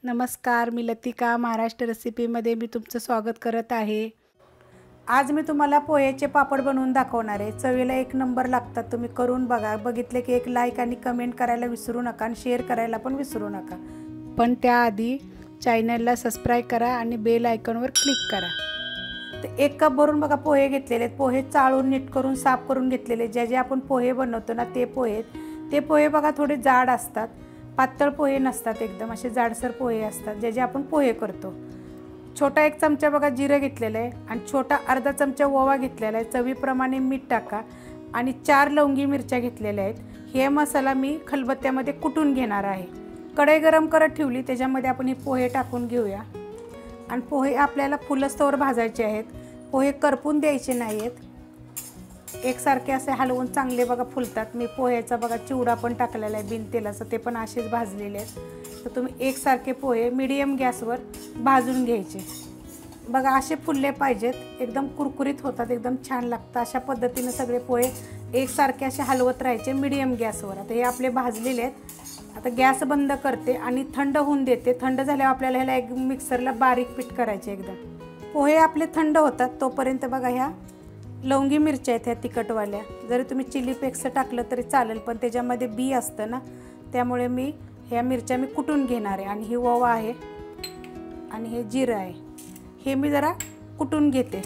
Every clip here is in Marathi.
नमस्कार, मी लतिका महाराष्ट्र रेसिपीमध्ये मी तुमचं स्वागत करत आहे। आज मी तुम्हाला पोह्याचे पापड बनवून दाखवणार आहे। चवीला एक नंबर लागतात, तुम्ही करून बघा। बघितले की एक लाईक आणि कमेंट करायला विसरू नका आणि शेअर करायला पण विसरू नका। पण त्याआधी चॅनलला सबस्क्राइब करा आणि बेल आयकॉनवर क्लिक करा। तर एक कप भरून बघा पोहे घेतलेले आहेत। पोहे चाळून नीट करून साफ करून घेतलेले। जे आपण पोहे बनवतो ना ते पोहे बघा थोडे जाड असतात, पातळ पोहे नसतात, एकदम असे जाडसर पोहे असतात जे आपण पोहे करतो। छोटा एक चमचा बघा जिरे घेतलेले आहे आणि छोटा अर्धा चमचा ओवा घेतलेला आहे। चवीप्रमाणे मीठ टाका आणि 4 लवंगी मिरच्या घेतलेल्या आहेत। हे मसाला मी खलबत्त्यामध्ये कुटून घेणार आहे। कढई गरम करत ठेवली, त्याच्यामध्ये आपण हे पोहे टाकून घेऊया आणि पोहे आपल्याला फुलस्तवर भाजायचे आहेत। पोहे करपून द्यायचे नाहीत, एकसारखे असे हलवून चांगले बघा फुलतात। मी पोह्याचा बघा चिवडा पण टाकलेला आहे बिन तेलाचा, ते पण असेच भाजलेले आहेत। तर तुम्ही एकसारखे पोहे मीडियम गॅसवर भाजून घ्यायचे। बघा असे फुलले पाहिजेत, एकदम कुरकुरीत होतात, एकदम छान लागतात। अशा पद्धतीने सगळे पोहे एकसारखे असे हलवत राहायचे मीडियम गॅसवर। आता हे आपले भाजलेले आहेत। आता गॅस बंद करते आणि थंड होऊन देते। थंड झाल्यावर आपल्याला ह्याला एक मिक्सरला बारीक पीठ करायचे एकदम। पोहे आपले थंड होतात तोपर्यंत बघा ह्या लवंगी मिरच्या आहेत ह्या तिखटवाल्या। जरी तुम्ही चिली फ्लेक्स टाकलं तरी चालेल, पण त्याच्यामध्ये बी असतं ना, त्यामुळे मी ह्या मिरच्या कुटून घेणार आहे। आणि ही ओवा आहे आणि हे जिरं आहे, हे मी जरा कुटून घेते।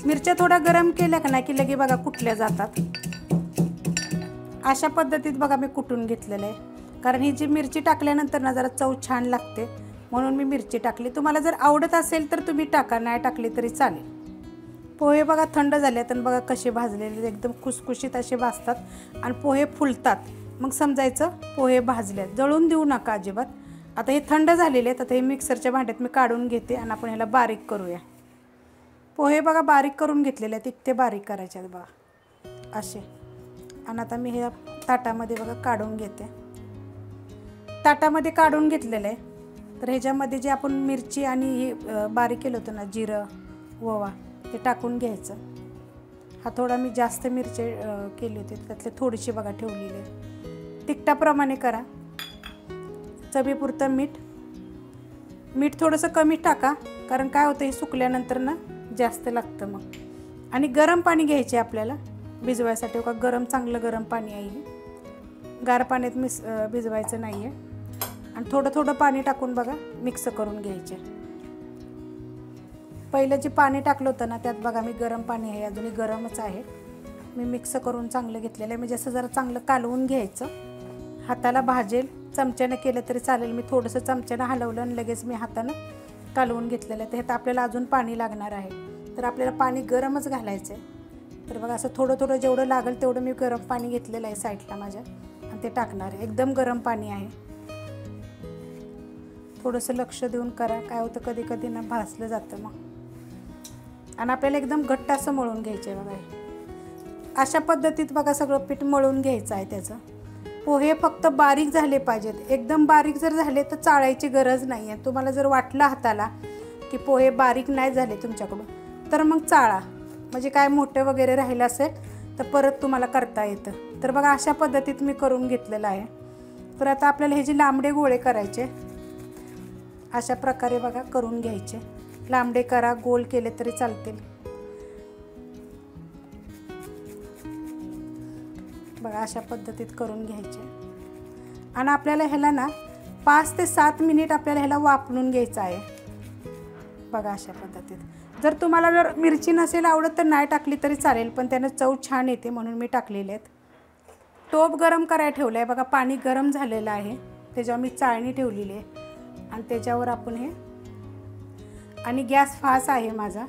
मिरच्या थोडा गरम केल्या का नाही की लगे बघा कुटल्या जातात। अशा पद्धतीत बघा मी कुटून घेतलेलं आहे, कारण ही जी मिरची टाकल्यानंतर ना जरा चव छान लागते, म्हणून मी मिरची टाकली। तुम्हाला जर आवडत असेल तर तुम्ही टाका, नाही टाकली तरी चालेल। पोहे बघा थंड झालेत आणि बघा कसे भाजलेले, एकदम खुसखुशीत असे भाजतात आणि पोहे फुलतात, मग समजायचं पोहे भाजलेत। जळून देऊ नका अजिबात। आता हे थंड झालेले आहेत। आता हे मिक्सरच्या भांड्यात मी काढून घेते आणि आपण ह्याला बारीक करूया। पोहे बघा बारीक करून घेतलेले आहेत, इतके बारीक करायचे आहेत बघा असे। आणि आता मी हे ताटामध्ये बघा काढून घेते। ताटामध्ये काढून घेतलेलं आहे। तर ह्याच्यामध्ये जे आपण मिरची आणि हे बारीक केलं होतं ना, जिरं ओवा, ते टाकून घ्यायचं। हा थोडा मी जास्त मिरची केली होती, त्यातले थोडीशी बघा ठेवलेली आहे। तिखटाप्रमाणे करा। चवीपुरतं मीठ थोडंसं कमी टाका, कारण काय होतं हे सुकल्यानंतर ना जास्त लागतं मग। आणि गरम पाणी घ्यायचे आपल्याला भिजवायसाठी। का गरम, चांगलं गरम पाणी आहे, गार पाण्यात भिजवायचं नाही आहे। आणि थोडं थोडं पाणी टाकून बघा मिक्स करून घ्यायचे। पहिलं जे पाणी टाकलं होतं ना त्यात बघा मी गरम पाणी आहे, अजूनही गरमच आहे। मी मिक्स करून चांगलं घेतलेलं आहे। म्हणजे असं जरा चांगलं कालवून घ्यायचं, हाताला भाजेल। चमच्यानं केलं तरी चालेल, मी थोडंसं चमच्यानं हलवलं आणि लगेच मी हातानं कालवून घेतलेलं आहे। तर ह्यात आपल्याला अजून पाणी लागणार आहे, तर आपल्याला पाणी गरमच घालायचं आहे। तर बघा असं थोडं थोडं जेवढं लागेल तेवढं मी गरम पाणी घेतलेलं आहे साईडला माझ्या, आणि ते टाकणार आहे। एकदम गरम पाणी आहे, थोडंसं लक्ष देऊन करा, काय होतं कधी कधी ना भाजलं जातं मग। आणि आपल्याला एकदम घट्ट असं मळून घ्यायचं आहे बघा। अशा पद्धतीत बघा सगळं पीठ मळून घ्यायचं आहे त्याचं। पोहे फक्त बारीक झाले पाहिजेत, एकदम बारीक जर झाले तर चाळायची गरज नाही आहे। तुम्हाला जर वाटलं हाताला की पोहे बारीक नाही झाले तुमच्याकडून, तर मग चाळा, म्हणजे काय मोठे वगैरे राहिलं असेल तर परत तुम्हाला करता येतं। तर बघा अशा पद्धतीत मी करून घेतलेलं आहे। तर आता आपल्याला हे जे लांबडे गोळे करायचे, अशा प्रकारे बघा करून घ्यायचे। लांबडे करा, गोल केले तरी चालतील। बघा अशा पद्धतीत करून घ्यायचे। आणि आपल्याला ह्याला ना 5 ते 7 मिनिट आपल्याला ह्याला वाफवून घ्यायचं आहे। बघा अशा पद्धतीत। जर तुम्हाला जर मिरची नसेल आवडत तर नाही टाकली तरी चालेल, पण त्यानं चव छान येते म्हणून मी टाकलेले आहेत। टोप गरम करायला ठेवलं आहे बघा, पाणी गरम झालेलं आहे, त्याच्यावर मी चाळणी ठेवलेली आहे आणि त्याच्यावर आपण हे, आणि गॅस फास्ट आहे माझा,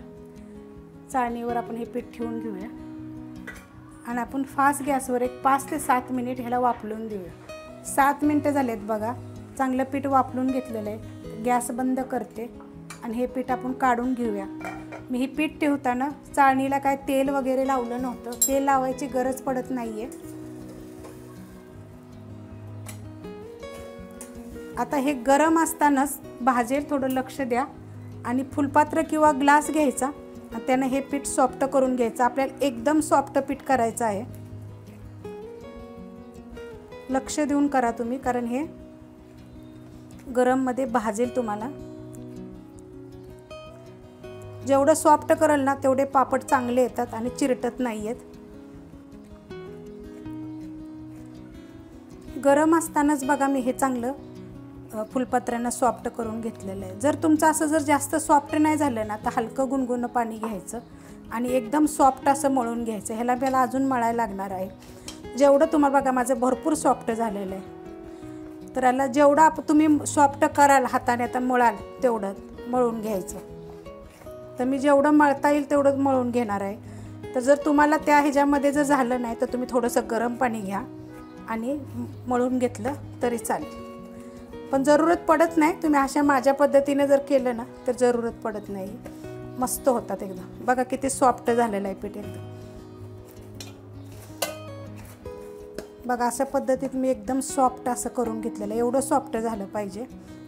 चाळणीवर आपण हे पीठ ठेवून घेऊया आणि आपण फास्ट गॅसवर एक 5 ते 7 मिनिट ह्याला वाफलून देऊया। 7 मिनिटं झालेत बघा, चांगलं पीठ वाफलून घेतलेलं आहे। गॅस बंद करते आणि हे पीठ आपण काढून घेऊया। मी हे पीठ ठेवताना चाळणीला काय तेल वगैरे लावलं नव्हतं, तेल लावायची गरज पडत नाही आहे। आता हे गरम असतानाच भाजेल, थोडं लक्ष द्या। आणि फुलपात्र किंवा ग्लास घ्यायचा आणि त्याने हे पीठ सॉफ्ट करून घ्यायचं। आपल्याला एकदम सॉफ्ट पीठ करायचं आहे, लक्ष देऊन करा तुम्ही, कारण हे गरममध्ये भाजेल तुम्हाला. जेवढं सॉफ्ट कराल ना तेवढे पापड चांगले येतात आणि चिरटत नाही आहेत. गरम असतानाच बघा मी हे चांगलं फुलपत्र्यांना सॉफ्ट करून घेतलेलं आहे. जर तुमचं असं जर जास्त सॉफ्ट नाही झालं ना तर हलकं गुणगुणं पाणी घ्यायचं आणि एकदम सॉफ्ट असं मळून घ्यायचं. ह्याला मला अजून मळायला लागणार आहे. जेवढं तुम्हाला बघा माझं भरपूर सॉफ्ट झालेलं आहे. तर याला जेवढा तुम्ही सॉफ्ट कराल हाताने आता मळाल तेवढं मळून घ्यायचं. तर मी जेवढं मळता येईल तेवढं मळून घेणार आहे. तर जर तुम्हाला त्या ह्याच्यामध्ये जर झालं नाही तर तुम्ही थोडंसं गरम पाणी घ्या आणि मळून घेतलं तरी चालेल. पण जरूरत पडत नाही. तुम्ही अशा माझ्या पद्धतीने जर केलं ना तर जरूरत पडत नाही. मस्त होतात एकदम. बघा किती सॉफ्ट झालेलं आहे पीठ एकदम. बघा अशा पद्धतीत मी एकदम सॉफ्ट असं करून घेतलेलं आहे. एवढं सॉफ्ट झालं पाहिजे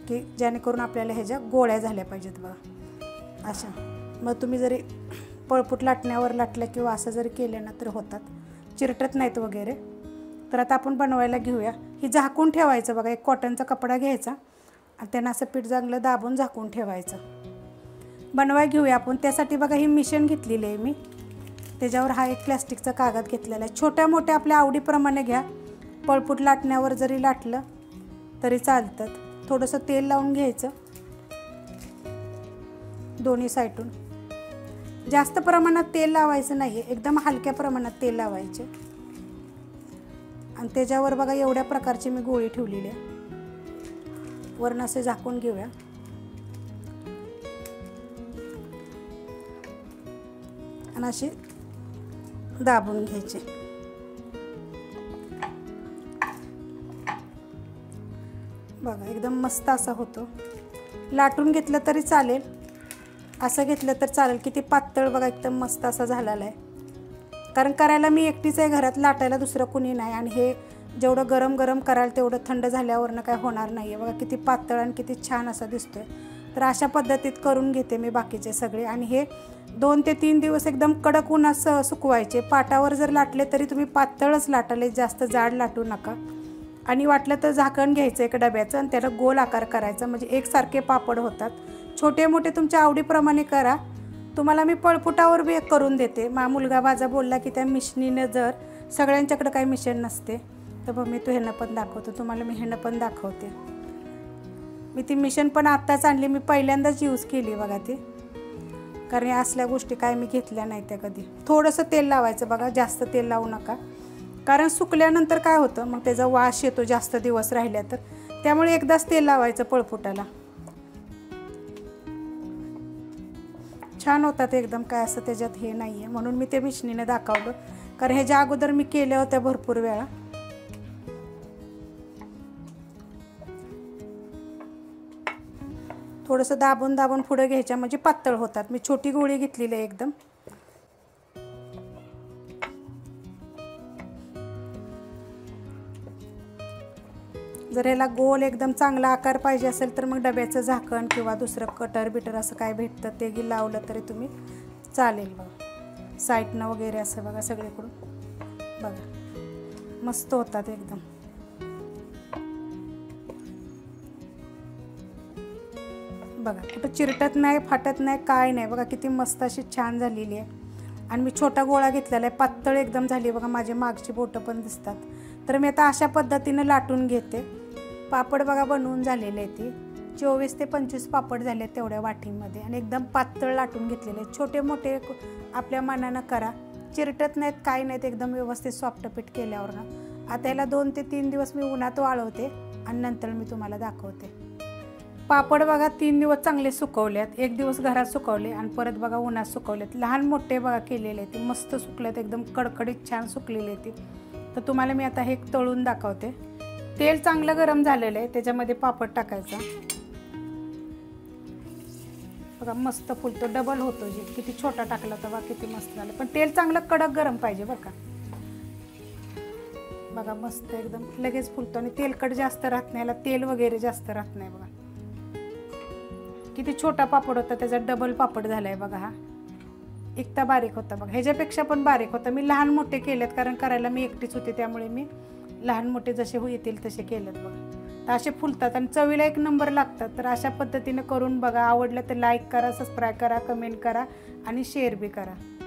की जेणेकरून आपल्याला ह्याच्या गोळ्या झाल्या पाहिजेत बघा अशा. मग तुम्ही जरी पळपूट लाटण्यावर लाटलं किंवा असं जरी केलं ना तर होतात, चिरटत नाहीत वगैरे. तर आता आपण बनवायला घेऊया. ही झाकून ठेवायचं बघा. एक कॉटनचा कपडा घ्यायचा आणि त्यांना असं पीठ चांगलं दाबून झाकून ठेवायचं. बनवायला घेऊया आपण. त्यासाठी बघा ही मिश्रण घेतलेली आहे मी. त्याच्यावर हा एक प्लॅस्टिकचा कागद घेतलेला आहे. छोट्या मोठ्या आपल्या आवडीप्रमाणे घ्या. पळपूट लाटण्यावर जरी लाटलं तरी चालतं. थोडंसं तेल लावून घ्यायचं दोन्ही साईडून. जास्त प्रमाणात तेल लावायचं नाही, एकदम हलक्या प्रमाणात तेल लावायचे. आणि त्याच्यावर बघा एवढ्या प्रकारची मी गोळी ठेवलेली आहे. वरून असे झाकून घेऊया. आणि अशी दाबून घ्यायचे. बघा एकदम मस्त असा होतो. लाटून घेतलं तरी चालेल, असं घेतलं तर चालेल. किती पातळ बघा एकदम मस्त असा झालेला आहे. कारण करायला मी एकटीच आहे घरात, लाटायला दुसरं कुणी नाही. आणि हे जेवढं गरम गरम कराल तेवढं थंड झाल्यावरनं काय होणार नाही आहे. बघा किती पातळ आणि किती छान असा दिसतोय. तर अशा पद्धतीत करून घेते मी बाकीचे सगळे. आणि हे 2 ते 3 दिवस एकदम कडक उन्हात सुकवायचे. पाटावर जर लाटले तरी तुम्ही पातळच लाटाले, जास्त जाड लाटू नका. आणि वाटलं तर झाकण घ्यायचं एक डब्याचं आणि त्याला गोल आकार करायचा, म्हणजे एकसारखे पापड होतात. छोटे मोठे तुमच्या आवडीप्रमाणे करा. तुम्हाला मी पळपुटावर बी एक करून देते. मुलगा माझा बोलला की त्या मिशनीने जर, सगळ्यांच्याकडे काही मिशन नसते तर मग मी तो ह्यानं पण दाखवतो तुम्हाला. मी ह्यानं पण दाखवते. मी ती मिशन पण आत्ताच आणली, मी पहिल्यांदाच यूज केली बघा ती. कारण या असल्या गोष्टी काय मी घेतल्या नाही त्या कधी. थोडंसं तेल लावायचं बघा, जास्त तेल लावू नका. कारण सुकल्यानंतर काय होतं मग त्याचा वास येतो जास्त दिवस राहिल्या तर. त्यामुळे एकदाच तेल लावायचं पळपुटाला. छान होतात एकदम, काय असं त्याच्यात हे नाही आहे. म्हणून मी ते मिशनीने दाखवलं. कारण ह्याच्या अगोदर मी केल्या होत्या भरपूर वेळा. थोडंसं दाबून दाबून पुढे घ्यायच्या म्हणजे पातळ होतात. मी छोटी गोळी घेतलेली आहे एकदम. जर याला गोल एकदम चांगला आकार पाहिजे असेल तर मग डब्याचं झाकण किंवा दुसरं कटर बिटर असं काय भेटतं ते लावलं तरी तुम्ही चालेल. बघा साईडनं वगैरे असं बघा सगळीकडून बघा मस्त होतात एकदम. बघा कुठं चिरटत नाही, फाटत नाही, काय नाही. बघा किती मस्त अशी छान झालेली आहे. आणि मी छोटा गोळा घेतलेला आहे, पातळ एकदम झाली. बघा माझे मागची बोटं पण दिसतात. तर मी आता अशा पद्धतीनं लाटून घेते. पापड बघा बनवून झालेले आहे. ती 24 ते 25 पापड झाले तेवढ्या वाटीमध्ये. आणि एकदम पातळ लाटून घेतलेले. छोटे मोठे आपल्या मनानं करा, चिरटत नाहीत, काय नाहीत. एकदम व्यवस्थित सॉफ्ट पीठ केल्यावर ना. आता याला 2 ते 3 दिवस मी उन्हात वाळवते आणि नंतर मी तुम्हाला दाखवते. पापड बघा 3 दिवस चांगले सुकवलेत. 1 दिवस घरात सुकवले आणि परत बघा उन्हात सुकवलेत. लहान मोठे बघा केलेले ते मस्त सुकलेत, एकदम कडकडीत छान सुकलेले ते. तर तुम्हाला मी आता हे तळून दाखवते. तेल चांगलं गरम झालेलं आहे, त्याच्यामध्ये पापड टाकायचा. बघा मस्त फुलतो, डबल होतो. जे किती छोटा टाकला तर बघा किती मस्त झालं. पण तेल चांगलं कडक गरम पाहिजे बरं का. बघा मस्त एकदम लगेच फुलतो आणि तेलकट जास्त राहत नाही, याला तेल वगैरे जास्त राहत नाही. बघा किती छोटा पापड होता, त्याचा डबल पापड झालाय बघा. हा एकटा बारीक होता बघा, ह्याच्यापेक्षा पण बारीक होता. मी लहान मोठे केलेत कारण करायला मी एकटीच होते, त्यामुळे मी लहान मोठे जसे येतील तसे केलेत बघा. तर असे फुलतात आणि चवीला एक नंबर लागतात. तर अशा पद्धतीने करून बघा. आवडलं तर लाईक करा, सबस्क्राईब करा, कमेंट करा आणि शेअर बी करा.